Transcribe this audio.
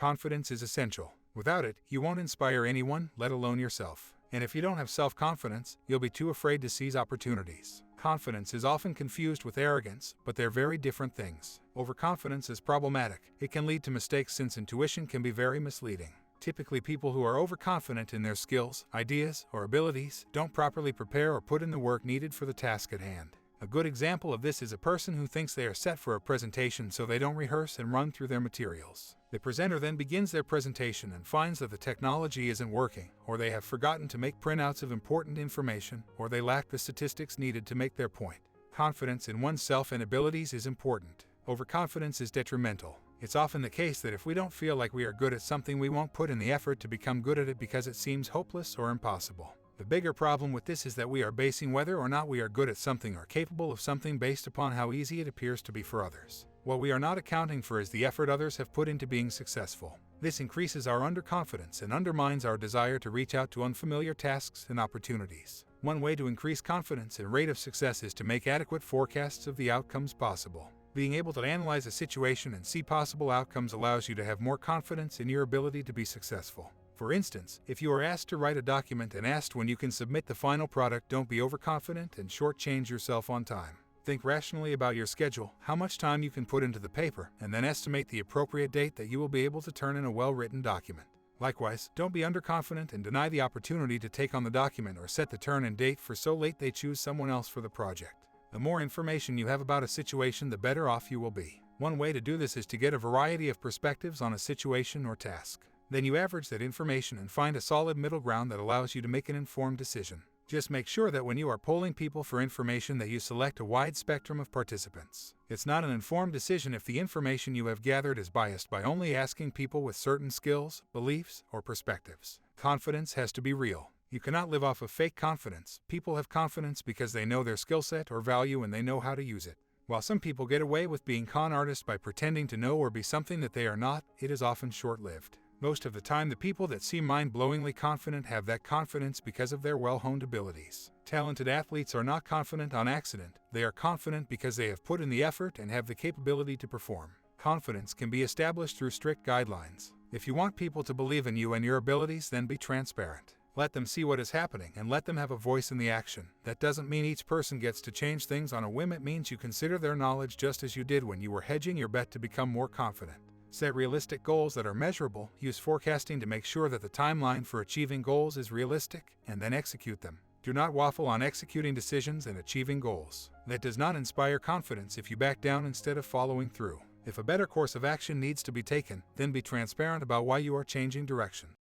Confidence is essential. Without it, you won't inspire anyone, let alone yourself. And if you don't have self-confidence, you'll be too afraid to seize opportunities. Confidence is often confused with arrogance, but they're very different things. Overconfidence is problematic. It can lead to mistakes since intuition can be very misleading. Typically, people who are overconfident in their skills, ideas, or abilities don't properly prepare or put in the work needed for the task at hand. A good example of this is a person who thinks they are set for a presentation so they don't rehearse and run through their materials. The presenter then begins their presentation and finds that the technology isn't working, or they have forgotten to make printouts of important information, or they lack the statistics needed to make their point. Confidence in oneself and abilities is important. Overconfidence is detrimental. It's often the case that if we don't feel like we are good at something, we won't put in the effort to become good at it because it seems hopeless or impossible. The bigger problem with this is that we are basing whether or not we are good at something or capable of something based upon how easy it appears to be for others. What we are not accounting for is the effort others have put into being successful. This increases our underconfidence and undermines our desire to reach out to unfamiliar tasks and opportunities. One way to increase confidence and rate of success is to make adequate forecasts of the outcomes possible. Being able to analyze a situation and see possible outcomes allows you to have more confidence in your ability to be successful. For instance, if you are asked to write a document and asked when you can submit the final product, don't be overconfident and shortchange yourself on time. Think rationally about your schedule, how much time you can put into the paper, and then estimate the appropriate date that you will be able to turn in a well-written document. Likewise, don't be underconfident and deny the opportunity to take on the document or set the turn-in date for so late they choose someone else for the project. The more information you have about a situation, the better off you will be. One way to do this is to get a variety of perspectives on a situation or task. Then you average that information and find a solid middle ground that allows you to make an informed decision. Just make sure that when you are polling people for information that you select a wide spectrum of participants. It's not an informed decision if the information you have gathered is biased by only asking people with certain skills, beliefs, or perspectives. Confidence has to be real. You cannot live off of fake confidence. People have confidence because they know their skill set or value and they know how to use it. While some people get away with being con artists by pretending to know or be something that they are not, it is often short-lived. Most of the time, the people that seem mind-blowingly confident have that confidence because of their well-honed abilities. Talented athletes are not confident on accident. They are confident because they have put in the effort and have the capability to perform. Confidence can be established through strict guidelines. If you want people to believe in you and your abilities, then be transparent. Let them see what is happening and let them have a voice in the action. That doesn't mean each person gets to change things on a whim. It means you consider their knowledge just as you did when you were hedging your bet to become more confident. Set realistic goals that are measurable. Use forecasting to make sure that the timeline for achieving goals is realistic, and then execute them. Do not waffle on executing decisions and achieving goals. That does not inspire confidence if you back down instead of following through. If a better course of action needs to be taken, then be transparent about why you are changing direction.